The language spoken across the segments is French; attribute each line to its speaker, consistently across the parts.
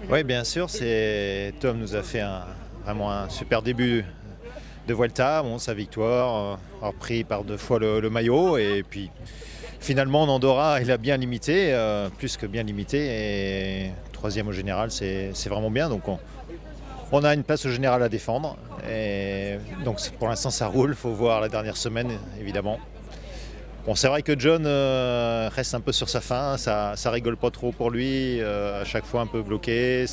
Speaker 1: Oui, bien sûr, Tom nous a fait vraiment un super début de Vuelta. Bon, sa victoire, a pris par 2 fois le maillot. Et puis finalement, en Andorra, il a bien limité, plus que bien limité. Et troisième au général, c'est vraiment bien. Donc on a une place au général à défendre. Et donc pour l'instant, ça roule. Il faut voir la dernière semaine, évidemment. Bon, c'est vrai que John reste un peu sur sa faim, ça rigole pas trop pour lui, à chaque fois un peu bloqué.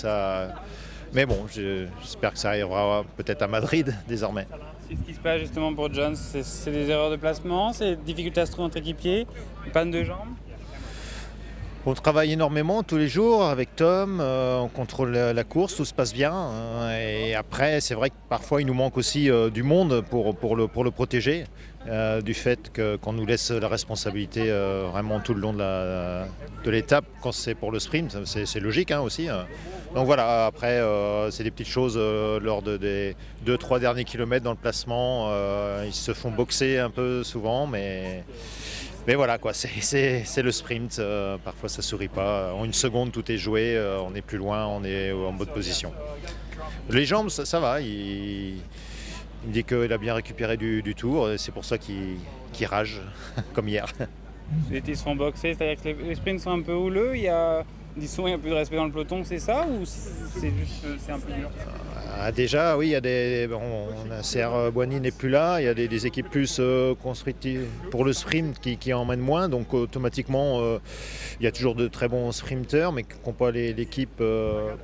Speaker 1: Mais bon, j'espère que ça arrivera peut-être à Madrid désormais.
Speaker 2: C'est ce qui se passe justement pour Jones. C'est des erreurs de placement, c'est des difficultés à se trouver entre équipiers, une panne de jambes.
Speaker 1: On travaille énormément tous les jours avec Tom, on contrôle la course, tout se passe bien. Et après, c'est vrai que parfois il nous manque aussi du monde pour le protéger, du fait qu'on nous laisse la responsabilité vraiment tout le long de l'étape, quand c'est pour le sprint, c'est logique aussi. Donc voilà, après, c'est des petites choses lors des 2-3 derniers kilomètres dans le placement. Ils se font boxer un peu souvent, mais voilà, quoi, c'est le sprint. Parfois ça sourit pas. En une seconde, tout est joué. On est plus loin, on est en bonne position. Les jambes, ça va. Il me dit qu'il a bien récupéré du tour. Et c'est pour ça qu'il rage, comme hier.
Speaker 2: Ils se font boxer, c'est-à-dire que les sprints sont un peu houleux. Disons, il n'y a plus de respect dans le peloton, c'est ça, ou c'est juste c'est un peu dur?
Speaker 1: Déjà, oui, il y a CR Boigny n'est plus là, il y a des équipes plus construites pour le sprint qui emmènent moins, donc automatiquement il y a toujours de très bons sprinteurs, mais qui n'ont pas l'équipe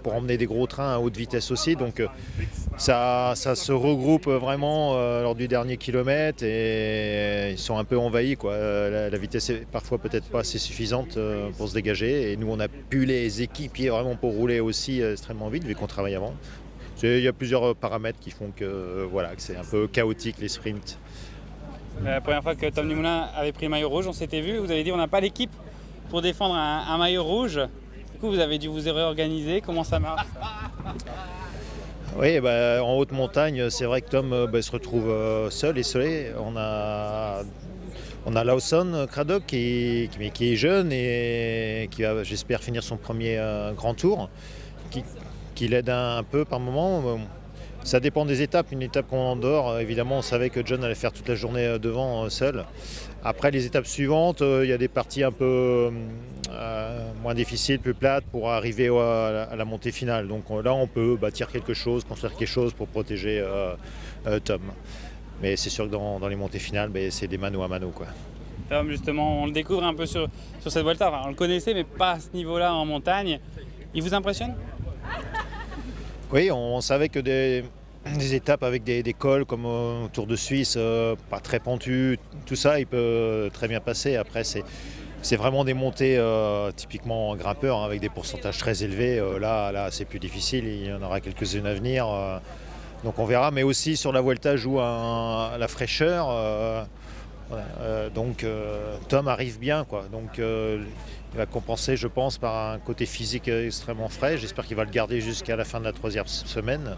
Speaker 1: pour emmener des gros trains à haute vitesse aussi, donc ça se regroupe vraiment lors du dernier kilomètre et ils sont un peu envahis, quoi. La vitesse est parfois peut-être pas assez suffisante pour se dégager, et nous on a pu les équipiers vraiment pour rouler aussi extrêmement vite vu qu'on travaille avant. Il y a plusieurs paramètres qui font que, voilà, que c'est un peu chaotique les sprints.
Speaker 2: La première fois que Tom Dumoulin avait pris le maillot rouge, on s'était vu, vous avez dit on n'a pas l'équipe pour défendre un maillot rouge. Du coup, vous avez dû vous réorganiser. Comment ça marche ça?
Speaker 1: Oui, en haute montagne, c'est vrai que Tom se retrouve seul et isolé. On a Lawson Craddock qui est jeune et qui va, j'espère, finir son premier grand tour, qui l'aide un peu par moment. Ça dépend des étapes. Une étape qu'on endort, évidemment, on savait que John allait faire toute la journée devant seul. Après, les étapes suivantes, il y a des parties un peu moins difficiles, plus plates, pour arriver à la montée finale. Donc là, on peut bâtir quelque chose, construire quelque chose pour protéger Tom. Mais c'est sûr que dans les montées finales, c'est des mano à mano, quoi.
Speaker 2: Tom, justement, on le découvre un peu sur cette Vuelta. Enfin, on le connaissait, mais pas à ce niveau-là en montagne. Il vous impressionne?
Speaker 1: Oui, on savait que des étapes avec des cols comme au Tour de Suisse, pas très pentus, tout ça, il peut très bien passer. Après, c'est vraiment des montées typiquement grimpeurs, avec des pourcentages très élevés. Là, c'est plus difficile, il y en aura quelques-unes à venir. Donc on verra, mais aussi sur la Vuelta joue la fraîcheur. Voilà, donc Tom arrive bien, quoi. Donc il va compenser, je pense, par un côté physique extrêmement frais. J'espère qu'il va le garder jusqu'à la fin de la 3e semaine.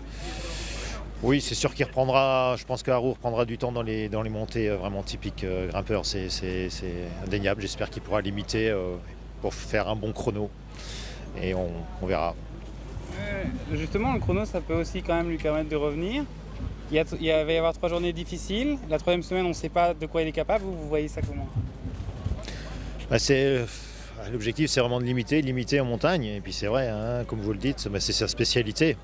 Speaker 1: Oui, c'est sûr qu'il reprendra. Je pense qu'Haru reprendra du temps dans les montées vraiment typiques grimpeurs. C'est indéniable. J'espère qu'il pourra limiter pour faire un bon chrono. Et on verra.
Speaker 2: Justement, le chrono, ça peut aussi quand même lui permettre de revenir. Va y avoir 3 journées difficiles. La 3e semaine, on ne sait pas de quoi il est capable. Vous voyez ça comment?
Speaker 1: L'objectif, c'est vraiment de limiter en montagne. Et puis c'est vrai, comme vous le dites, c'est sa spécialité.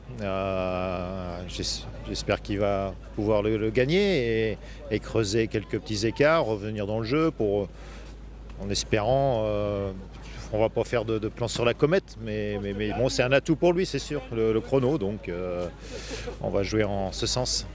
Speaker 1: J'espère qu'il va pouvoir le gagner et creuser quelques petits écarts, revenir dans le jeu en espérant. On va pas faire de plan sur la comète, mais bon, c'est un atout pour lui, c'est sûr, le chrono. Donc on va jouer en ce sens.